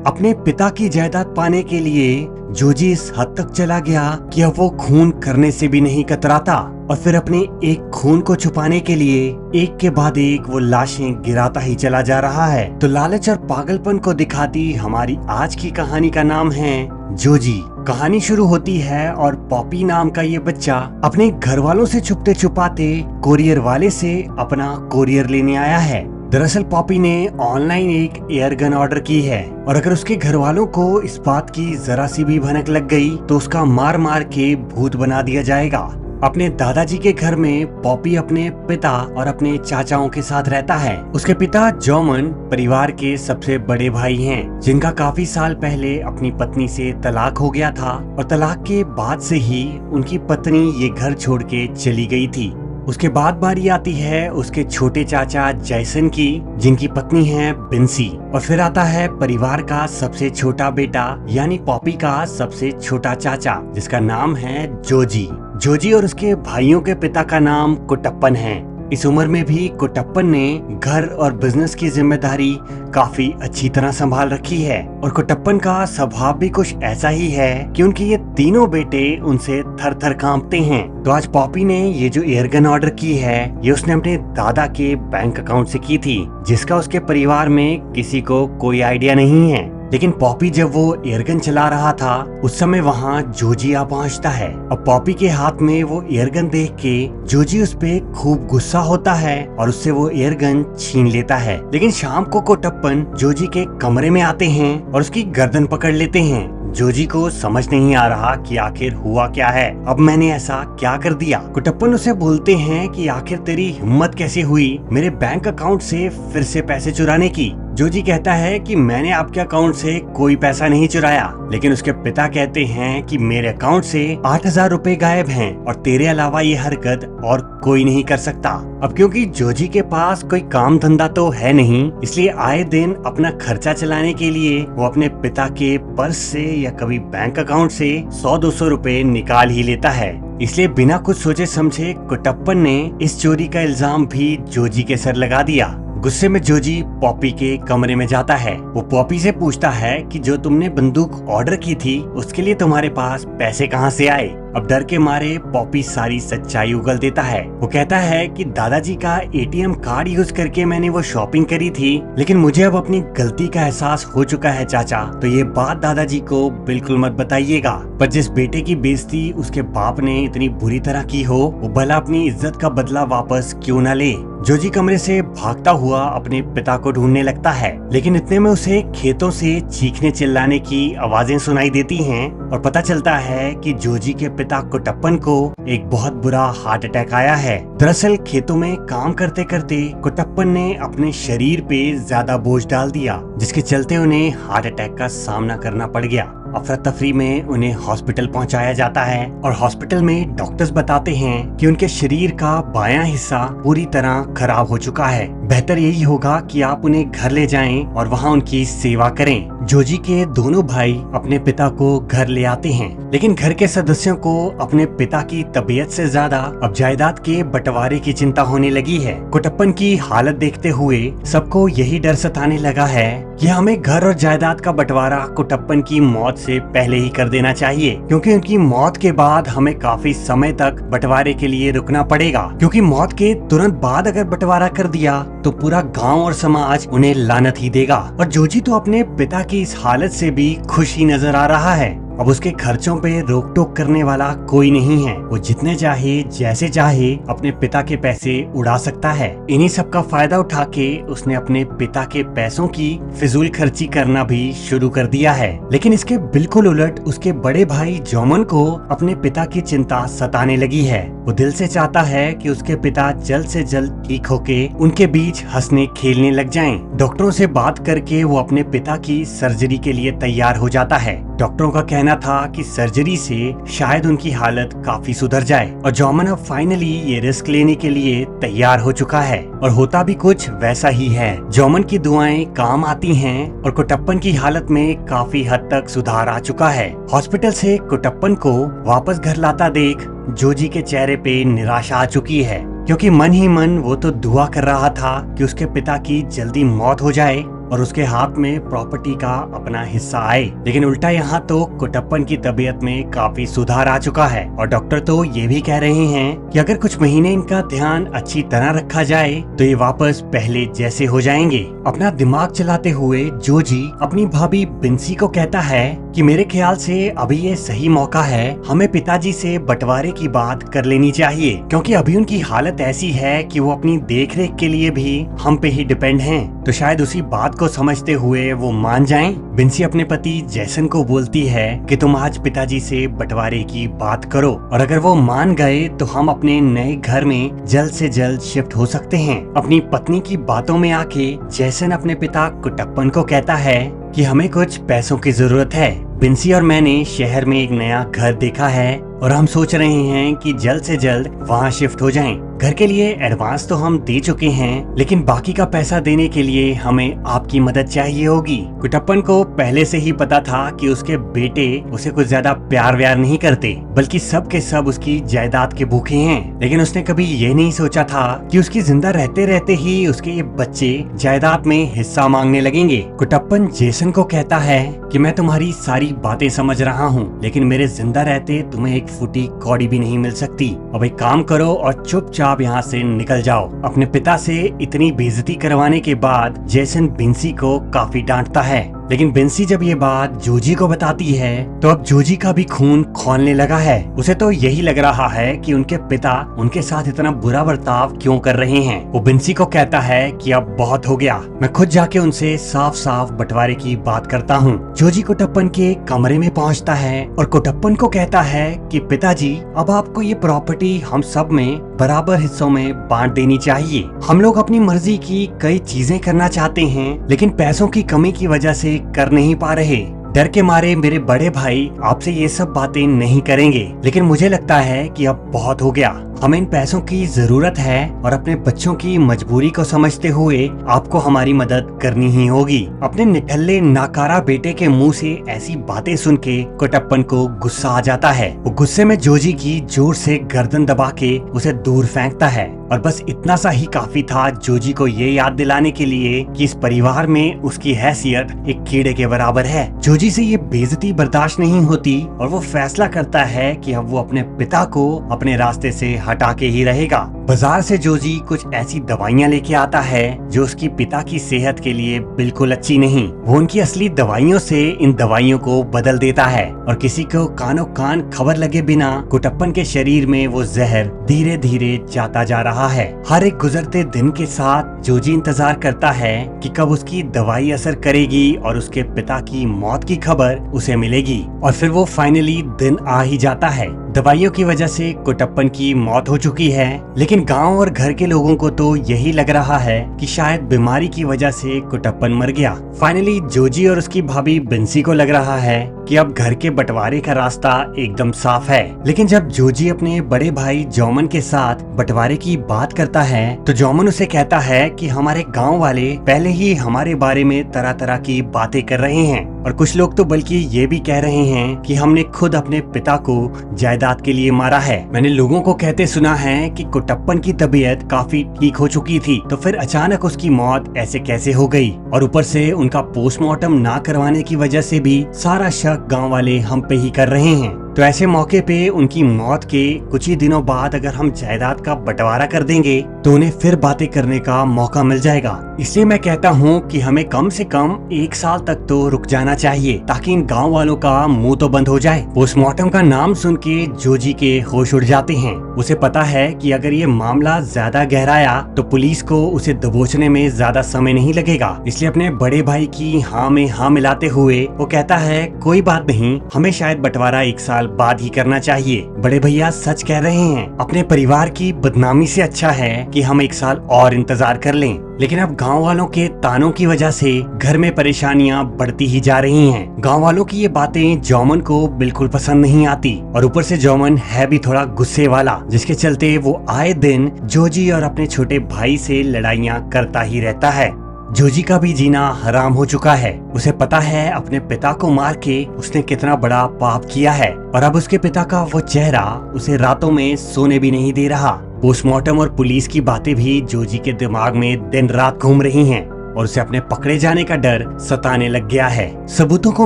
अपने पिता की जायदाद पाने के लिए जोजी इस हद तक चला गया कि अब वो खून करने से भी नहीं कतराता और फिर अपने एक खून को छुपाने के लिए एक के बाद एक वो लाशें गिराता ही चला जा रहा है। तो लालच और पागलपन को दिखाती हमारी आज की कहानी का नाम है जोजी। कहानी शुरू होती है और पॉपी नाम का ये बच्चा अपने घर वालों से छुपते छुपाते कोरियर वाले से अपना कोरियर लेने आया है। दरअसल पॉपी ने ऑनलाइन एक एयर गन ऑर्डर की है और अगर उसके घर वालों को इस बात की जरा सी भी भनक लग गई तो उसका मार मार के भूत बना दिया जाएगा। अपने दादाजी के घर में पॉपी अपने पिता और अपने चाचाओं के साथ रहता है। उसके पिता जॉमन परिवार के सबसे बड़े भाई हैं, जिनका काफी साल पहले अपनी पत्नी से तलाक हो गया था और तलाक के बाद से ही उनकी पत्नी ये घर छोड़ के चली गई थी। उसके बाद बारी आती है उसके छोटे चाचा जैसन की, जिनकी पत्नी है बिन्सी। और फिर आता है परिवार का सबसे छोटा बेटा यानी पॉपी का सबसे छोटा चाचा, जिसका नाम है जोजी। जोजी और उसके भाइयों के पिता का नाम कुटप्पन है। इस उम्र में भी कुटप्पन ने घर और बिजनेस की जिम्मेदारी काफी अच्छी तरह संभाल रखी है और कुटप्पन का स्वभाव भी कुछ ऐसा ही है कि उनके ये तीनों बेटे उनसे थर थर कांपते हैं। तो आज पॉपी ने ये जो एयरगन ऑर्डर की है ये उसने अपने दादा के बैंक अकाउंट से की थी, जिसका उसके परिवार में किसी को कोई आइडिया नहीं है। लेकिन पॉपी जब वो एयरगन चला रहा था उस समय वहाँ जोजी आ पहुँचता है। अब पॉपी के हाथ में वो एयरगन देख के जोजी उस पे खूब गुस्सा होता है और उससे वो एयरगन छीन लेता है। लेकिन शाम को कुटप्पन जोजी के कमरे में आते हैं और उसकी गर्दन पकड़ लेते हैं। जोजी को समझ नहीं आ रहा कि आखिर हुआ क्या है, अब मैंने ऐसा क्या कर दिया। कुटप्पन उसे बोलते हैं कि आखिर तेरी हिम्मत कैसे हुई मेरे बैंक अकाउंट से फिर से पैसे चुराने की। जोजी कहता है कि मैंने आपके अकाउंट से कोई पैसा नहीं चुराया, लेकिन उसके पिता कहते हैं कि मेरे अकाउंट से 8,000 रुपए गायब हैं और तेरे अलावा ये हरकत और कोई नहीं कर सकता। अब क्योंकि जोजी के पास कोई काम धंधा तो है नहीं, इसलिए आए दिन अपना खर्चा चलाने के लिए वो अपने पिता के पर्स से या कभी बैंक अकाउंट से 100-200 रुपए निकाल ही लेता है। इसलिए बिना कुछ सोचे समझे कुटप्पन ने इस चोरी का इल्जाम भी जोजी के सर लगा दिया। गुस्से में जोजी पॉपी के कमरे में जाता है। वो पॉपी से पूछता है कि जो तुमने बंदूक ऑर्डर की थी उसके लिए तुम्हारे पास पैसे कहाँ से आए। अब डर के मारे पॉपी सारी सच्चाई उगल देता है। वो कहता है कि दादाजी का एटीएम कार्ड यूज करके मैंने वो शॉपिंग करी थी, लेकिन मुझे अब अपनी गलती का एहसास हो चुका है चाचा, तो ये बात दादाजी को बिल्कुल मत बताइएगा। पर जिस बेटे की बेइज्जती उसके बाप ने इतनी बुरी तरह की हो वो भला अपनी इज्जत का बदला वापस क्यों न ले। जोजी कमरे से भागता हुआ अपने पिता को ढूंढने लगता है, लेकिन इतने में उसे खेतों से चीखने चिल्लाने की आवाजें सुनाई देती हैं और पता चलता है कि जोजी के पिता कुटप्पन को एक बहुत बुरा हार्ट अटैक आया है। दरअसल खेतों में काम करते करते कुटप्पन ने अपने शरीर पे ज्यादा बोझ डाल दिया, जिसके चलते उन्हें हार्ट अटैक का सामना करना पड़ गया। अफरा तफरी में उन्हें हॉस्पिटल पहुंचाया जाता है और हॉस्पिटल में डॉक्टर्स बताते हैं कि उनके शरीर का बायां हिस्सा पूरी तरह खराब हो चुका है। बेहतर यही होगा कि आप उन्हें घर ले जाएं और वहां उनकी सेवा करें। जोजी के दोनों भाई अपने पिता को घर ले आते हैं, लेकिन घर के सदस्यों को अपने पिता की तबीयत से ज्यादा अब जायदाद के बंटवारे की चिंता होने लगी है। कुटप्पन की हालत देखते हुए सबको यही डर सताने लगा है कि हमें घर और जायदाद का बंटवारा कुटप्पन की मौत से पहले ही कर देना चाहिए, क्योंकि उनकी मौत के बाद हमें काफी समय तक बंटवारे के लिए रुकना पड़ेगा, क्योंकि मौत के तुरंत बाद अगर बंटवारा कर दिया तो पूरा गांव और समाज उन्हें लानत ही देगा। और जोजी तो अपने पिता की इस हालत से भी खुश ही नजर आ रहा है। अब उसके खर्चों पे रोक टोक करने वाला कोई नहीं है। वो जितने चाहे जैसे चाहे अपने पिता के पैसे उड़ा सकता है। इन्हीं सब का फायदा उठा के उसने अपने पिता के पैसों की फिजूल खर्ची करना भी शुरू कर दिया है। लेकिन इसके बिल्कुल उलट उसके बड़े भाई जॉमन को अपने पिता की चिंता सताने लगी है। वो दिल से चाहता है कि उसके पिता जल्द से जल्द ठीक होके उनके बीच हंसने खेलने लग जाएं। डॉक्टरों से बात करके वो अपने पिता की सर्जरी के लिए तैयार हो जाता है। डॉक्टरों का कहना था कि सर्जरी से शायद उनकी हालत काफी सुधर जाए और जॉमन अब फाइनली ये रिस्क लेने के लिए तैयार हो चुका है और होता भी कुछ वैसा ही है। जॉमन की दुआएं काम आती हैं और कुटप्पन की हालत में काफी हद तक सुधार आ चुका है। हॉस्पिटल से कुटप्पन को वापस घर लाता देख जोजी के चेहरे पे निराशा आ चुकी है, क्योंकि मन ही मन वो तो दुआ कर रहा था कि उसके पिता की जल्दी मौत हो जाए और उसके हाथ में प्रॉपर्टी का अपना हिस्सा आए। लेकिन उल्टा यहाँ तो कुटप्पन की तबीयत में काफी सुधार आ चुका है और डॉक्टर तो ये भी कह रहे हैं कि अगर कुछ महीने इनका ध्यान अच्छी तरह रखा जाए तो ये वापस पहले जैसे हो जाएंगे। अपना दिमाग चलाते हुए जोजी अपनी भाभी बिन्सी को कहता है कि मेरे ख्याल से अभी ये सही मौका है, हमें पिताजी से बंटवारे की बात कर लेनी चाहिए, क्योंकि अभी उनकी हालत ऐसी है कि वो अपनी देखरेख के लिए भी हम पे ही डिपेंड हैं। तो शायद उसी बात को समझते हुए वो मान जाएं। बिन्सी अपने पति जैसन को बोलती है कि तुम आज पिताजी से बंटवारे की बात करो और अगर वो मान गए तो हम अपने नए घर में जल्द से जल्द शिफ्ट हो सकते हैं। अपनी पत्नी की बातों में आके जैसन अपने पिता कुटप्पन को कहता है कि हमें कुछ पैसों की जरूरत है। बिन्सी और मैंने शहर में एक नया घर देखा है और हम सोच रहे हैं कि जल्द से जल्द वहाँ शिफ्ट हो जाएं। घर के लिए एडवांस तो हम दे चुके हैं, लेकिन बाकी का पैसा देने के लिए हमें आपकी मदद चाहिए होगी। कुटप्पन को पहले से ही पता था कि उसके बेटे उसे कुछ ज्यादा प्यार व्यार नहीं करते, बल्कि सब के सब उसकी जायदाद के भूखे हैं। लेकिन उसने कभी ये नहीं सोचा था कि उसकी जिंदा रहते रहते ही उसके ये बच्चे जायदाद में हिस्सा मांगने लगेंगे। कुटप्पन जेसन को कहता है कि मैं तुम्हारी सारी बातें समझ रहा हूँ, लेकिन मेरे जिंदा रहते तुम्हें एक फूटी कौड़ी भी नहीं मिल सकती। अब एक काम करो और चुपचाप यहाँ से निकल जाओ। अपने पिता से इतनी बेइज्जती करवाने के बाद जेसन बिन्सी को काफी डांटता है, लेकिन बिन्सी जब ये बात जोजी को बताती है तो अब जोजी का भी खून खौलने लगा है। उसे तो यही लग रहा है कि उनके पिता उनके साथ इतना बुरा बर्ताव क्यों कर रहे हैं। वो बिन्सी को कहता है कि अब बहुत हो गया, मैं खुद जाके उनसे साफ साफ बंटवारे की बात करता हूँ। जोजी कुटप्पन के कमरे में पहुँचता है और कुटप्पन को कहता है कि पिताजी अब आपको ये प्रॉपर्टी हम सब में बराबर हिस्सों में बांट देनी चाहिए। हम लोग अपनी मर्जी की कई चीजें करना चाहते हैं, लेकिन पैसों की कमी की वजह से कर नहीं पा रहे। डर के मारे मेरे बड़े भाई आपसे ये सब बातें नहीं करेंगे, लेकिन मुझे लगता है कि अब बहुत हो गया। हमें इन पैसों की जरूरत है और अपने बच्चों की मजबूरी को समझते हुए आपको हमारी मदद करनी ही होगी। अपने निठल्ले नाकारा बेटे के मुंह से ऐसी बातें सुन के कुटप्पन को गुस्सा आ जाता है। वो गुस्से में जोजी की जोर से गर्दन दबा के उसे दूर फेंकता है और बस इतना सा ही काफी था जोजी को ये याद दिलाने के लिए कि इस परिवार में उसकी हैसियत एक कीड़े के बराबर है। जोजी से ये बेइज्जती बर्दाश्त नहीं होती और वो फैसला करता है कि अब वो अपने पिता को अपने रास्ते से हटा के ही रहेगा। बाजार से जोजी कुछ ऐसी दवाइयाँ लेके आता है जो उसकी पिता की सेहत के लिए बिल्कुल अच्छी नहीं। वो उनकी असली दवाइयों से इन दवाइयों को बदल देता है और किसी को कानों कान खबर लगे बिना कुटप्पन के शरीर में वो जहर धीरे धीरे जाता जा रहा है। हर एक गुजरते दिन के साथ जोजी इंतजार करता है कि कब उसकी दवाई असर करेगी और उसके पिता की मौत की खबर उसे मिलेगी। और फिर वो फाइनली दिन आ ही जाता है। दवाइयों की वजह से कुटप्पन की मौत हो चुकी है, लेकिन गांव और घर के लोगों को तो यही लग रहा है कि शायद बीमारी की वजह से कुटप्पन मर गया। फाइनली जोजी और उसकी भाभी बिन्सी को लग रहा है कि अब घर के बंटवारे का रास्ता एकदम साफ है। लेकिन जब जोजी अपने बड़े भाई जोमन के साथ बंटवारे की बात करता है तो जोमन उसे कहता है कि हमारे गांव वाले पहले ही हमारे बारे में तरह तरह की बातें कर रहे हैं और कुछ लोग तो बल्कि ये भी कह रहे हैं कि हमने खुद अपने पिता को जायदाद के लिए मारा है। मैंने लोगों को कहते सुना है कि कुटप्पन की तबीयत काफी ठीक हो चुकी थी, तो फिर अचानक उसकी मौत ऐसे कैसे हो गई, और ऊपर से उनका पोस्टमार्टम ना करवाने की वजह से भी सारा शक गांव वाले हम पे ही कर रहे हैं। तो ऐसे मौके पे उनकी मौत के कुछ ही दिनों बाद अगर हम जायदाद का बंटवारा कर देंगे तो उन्हें फिर बातें करने का मौका मिल जाएगा। इसलिए मैं कहता हूँ कि हमें कम से कम 1 साल तक तो रुक जाना चाहिए ताकि इन गांव वालों का मुंह तो बंद हो जाए। पोस्टमार्टम का नाम सुन के जोजी के होश उड़ जाते हैं। उसे पता है कि अगर ये मामला ज्यादा गहराया तो पुलिस को उसे दबोचने में ज्यादा समय नहीं लगेगा। इसलिए अपने बड़े भाई की हाँ में हाँ मिलाते हुए वो कहता है कोई बात नहीं, हमें शायद बंटवारा 1 साल बाद ही करना चाहिए। बड़े भैया सच कह रहे हैं, अपने परिवार की बदनामी से अच्छा है कि हम 1 साल और इंतजार कर लें। लेकिन अब गांव वालों के तानों की वजह से घर में परेशानियां बढ़ती ही जा रही हैं। गांव वालों की ये बातें जोमन को बिल्कुल पसंद नहीं आती और ऊपर से जोमन है भी थोड़ा गुस्से वाला, जिसके चलते वो आए दिन जोजी और अपने छोटे भाई से लड़ाइयां करता ही रहता है। जोजी का भी जीना हराम हो चुका है। उसे पता है अपने पिता को मार के उसने कितना बड़ा पाप किया है और अब उसके पिता का वो चेहरा उसे रातों में सोने भी नहीं दे रहा। पोस्टमार्टम और पुलिस की बातें भी जोजी के दिमाग में दिन रात घूम रही हैं और उसे अपने पकड़े जाने का डर सताने लग गया है। सबूतों को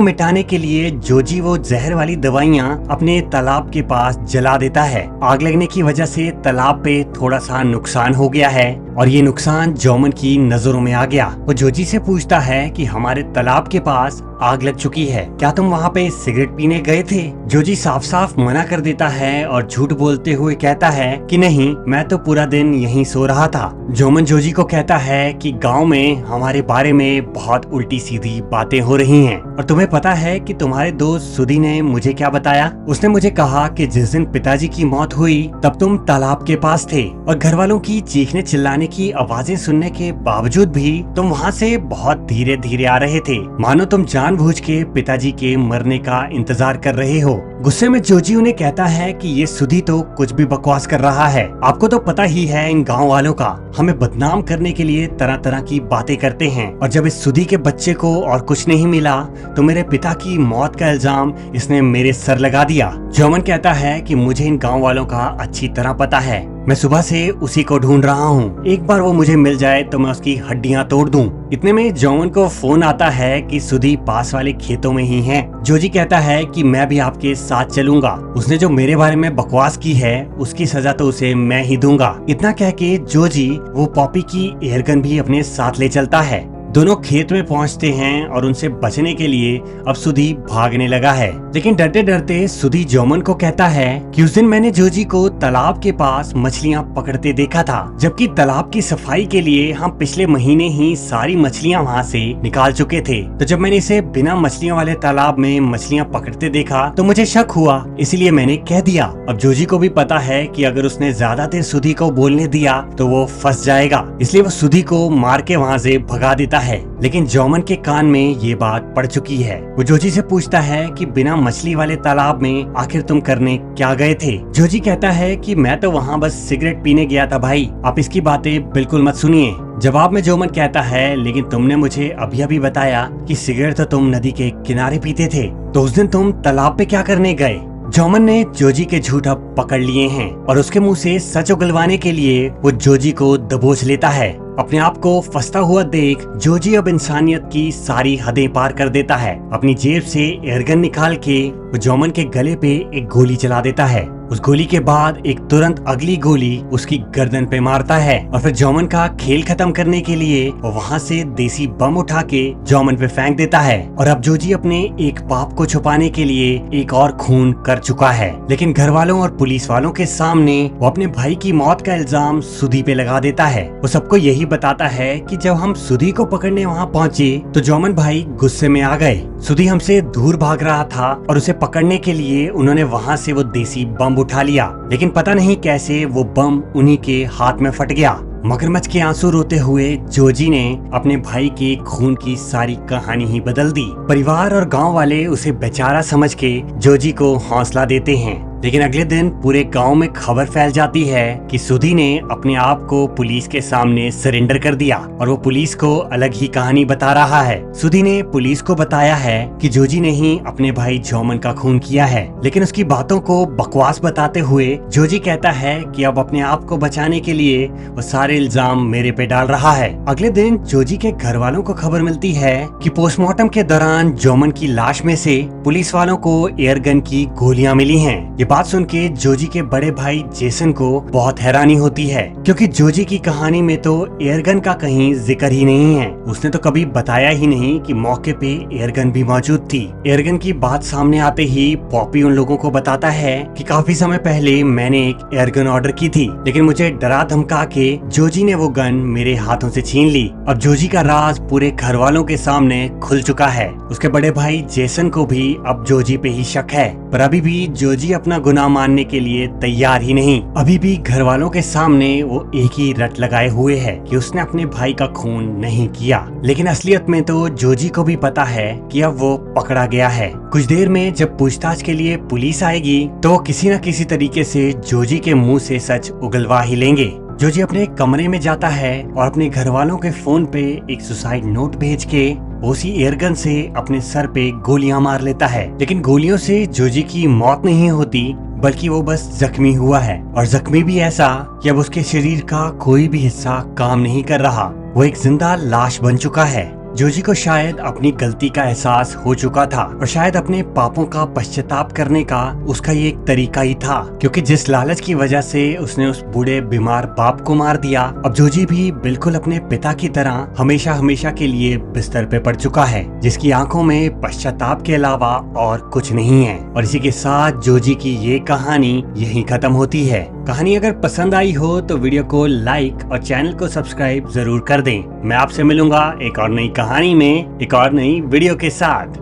मिटाने के लिए जोजी वो जहर वाली दवाइयाँ अपने तालाब के पास जला देता है। आग लगने की वजह से तालाब पे थोड़ा सा नुकसान हो गया है और ये नुकसान जोमन की नजरों में आ गया। वो जोजी से पूछता है कि हमारे तालाब के पास आग लग चुकी है, क्या तुम वहाँ पे सिगरेट पीने गए थे? जोजी साफ साफ मना कर देता है और झूठ बोलते हुए कहता है कि नहीं, मैं तो पूरा दिन यहीं सो रहा था। जोमन जोजी को कहता है कि गांव में हमारे बारे में बहुत उल्टी सीधी बातें हो रही हैं और तुम्हें पता है कि तुम्हारे दोस्त सुधी ने मुझे क्या बताया? उसने मुझे कहा कि जिस दिन पिताजी की मौत हुई तब तुम तालाब के पास थे और घर वालों की चीखने चिल्लाने की आवाजें सुनने के बावजूद भी तुम वहाँ से बहुत धीरे धीरे आ रहे थे, मानो तुम जानबूझ के पिताजी के मरने का इंतजार कर रहे हो। गुस्से में जोजी उन्हें कहता है कि ये सुधी तो कुछ भी बकवास कर रहा है। आपको तो पता ही है इन गांव वालों का, हमें बदनाम करने के लिए तरह तरह की बातें करते हैं और जब इस सुधी के बच्चे को और कुछ नहीं मिला तो मेरे पिता की मौत का इल्जाम इसने मेरे सर लगा दिया। जोमन कहता है कि मुझे इन गांव वालों का अच्छी तरह पता है, मैं सुबह से उसी को ढूंढ रहा हूँ, एक बार वो मुझे मिल जाए तो मैं उसकी हड्डियाँ तोड़ दूँ। इतने में जोमन को फोन आता है कि सुधी पास वाले खेतों में ही है। जोजी कहता है कि मैं भी आपके साथ चलूंगा, उसने जो मेरे बारे में बकवास की है उसकी सजा तो उसे मैं ही दूंगा। इतना कह के जोजी वो पॉपी की एयरगन भी अपने साथ ले चलता है। दोनों खेत में पहुंचते हैं और उनसे बचने के लिए अब सुधी भागने लगा है, लेकिन डरते डरते सुधी जोमन को कहता है कि उस दिन मैंने जोजी को तालाब के पास मछलियां पकड़ते देखा था, जबकि तालाब की सफाई के लिए हम पिछले महीने ही सारी मछलियां वहां से निकाल चुके थे। तो जब मैंने इसे बिना मछलियों वाले तालाब में मछलियां पकड़ते देखा तो मुझे शक हुआ, इसलिए मैंने कह दिया। अब जोजी को भी पता है कि अगर उसने ज्यादा देर सुधी को बोलने दिया तो वो फंस जाएगा, इसलिए वो सुधी को मार के वहाँ से भगा देता है। लेकिन जोमन के कान में ये बात पड़ चुकी है। वो जोजी से पूछता है कि बिना मछली वाले तालाब में आखिर तुम करने क्या गए थे? जोजी कहता है कि मैं तो वहाँ बस सिगरेट पीने गया था भाई, आप इसकी बातें बिल्कुल मत सुनिए। जवाब में जोमन कहता है लेकिन तुमने मुझे अभी अभी बताया कि सिगरेट तो तुम नदी के किनारे पीते थे, तो उस दिन तुम तालाब पे क्या करने गए? जोमन ने जोजी के झूठ अब पकड़ लिए हैं और उसके मुंह से सच उगलवाने के लिए वो जोजी को दबोच लेता है। अपने आप को फंसता हुआ देख जोजी अब इंसानियत की सारी हदें पार कर देता है। अपनी जेब से एयरगन निकाल के वो जोमन के गले पे एक गोली चला देता है। उस गोली के बाद एक तुरंत अगली गोली उसकी गर्दन पे मारता है और फिर जोमन का खेल खत्म करने के लिए वो वहाँ से देसी बम उठा के जोमन पे फेंक देता है। और अब जोजी अपने एक पाप को छुपाने के लिए एक और खून कर चुका है, लेकिन घर वालों और पुलिस वालों के सामने वो अपने भाई की मौत का इल्जाम सुधी पे लगा देता है। वो सबको यही बताता है कि जब हम सुधी को पकड़ने वहाँ पहुँचे तो जोमन भाई गुस्से में आ गए। सुधी हमसे दूर भाग रहा था और उसे पकड़ने के लिए उन्होंने वहाँ से वो देसी बम उठा लिया, लेकिन पता नहीं कैसे वो बम उन्हीं के हाथ में फट गया। मगरमच्छ के आंसू रोते हुए जोजी ने अपने भाई के खून की सारी कहानी ही बदल दी। परिवार और गांव वाले उसे बेचारा समझ के जोजी को हौसला देते हैं, लेकिन अगले दिन पूरे गांव में खबर फैल जाती है कि सुधी ने अपने आप को पुलिस के सामने सरेंडर कर दिया और वो पुलिस को अलग ही कहानी बता रहा है। सुधी ने पुलिस को बताया है कि जोजी ने ही अपने भाई जोमन का खून किया है, लेकिन उसकी बातों को बकवास बताते हुए जोजी कहता है कि अब अपने आप को बचाने के लिए वो सारे इल्जाम मेरे पे डाल रहा है। अगले दिन जोजी के घर वालों को खबर मिलती है कि पोस्टमार्टम के दौरान जोमन की लाश में से पुलिस वालों को एयरगन की गोलियां मिली हैं। ये बात सुन के जोजी के बड़े भाई जेसन को बहुत हैरानी होती है, क्योंकि जोजी की कहानी में तो एयरगन का कहीं जिक्र ही नहीं है। उसने तो कभी बताया ही नहीं कि मौके पे एयरगन भी मौजूद थी। एयरगन की बात सामने आते ही पॉपी उन लोगों को बताता है कि काफी समय पहले मैंने एक एयरगन ऑर्डर की थी, लेकिन मुझे डरा धमका के जोजी ने वो गन मेरे हाथों से छीन ली। अब जोजी का राज पूरे घर वालों के सामने खुल चुका है। उसके बड़े भाई जेसन को भी अब जोजी पे ही शक है, पर अभी भी जोजी अपना गुनाह मानने के लिए तैयार ही नहीं। अभी भी घर वालों के सामने वो एक ही रट लगाए हुए है कि उसने अपने भाई का खून नहीं किया, लेकिन असलियत में तो जोजी को भी पता है कि अब वो पकड़ा गया है। कुछ देर में जब पूछताछ के लिए पुलिस आएगी तो वो किसी न किसी तरीके से जोजी के मुंह से सच उगलवा ही लेंगे। जोजी अपने कमरे में जाता है और अपने घर वालों के फोन पे एक सुसाइड नोट भेज के उसी एयरगन से अपने सर पे गोलियां मार लेता है, लेकिन गोलियों से जोजी की मौत नहीं होती बल्कि वो बस जख्मी हुआ है, और जख्मी भी ऐसा कि अब उसके शरीर का कोई भी हिस्सा काम नहीं कर रहा। वो एक जिंदा लाश बन चुका है। जोजी को शायद अपनी गलती का एहसास हो चुका था, और शायद अपने पापों का पश्चाताप करने का उसका ये एक तरीका ही था, क्योंकि जिस लालच की वजह से उसने उस बूढ़े बीमार बाप को मार दिया, अब जोजी भी बिल्कुल अपने पिता की तरह हमेशा हमेशा के लिए बिस्तर पे पड़ चुका है, जिसकी आंखों में पश्चाताप के अलावा और कुछ नहीं है। और इसी के साथ जोजी की ये कहानी यहीं खत्म होती है। कहानी अगर पसंद आई हो तो वीडियो को लाइक और चैनल को सब्सक्राइब जरूर कर दें। मैं आपसे मिलूंगा एक और नई कहानी में, एक और नई वीडियो के साथ।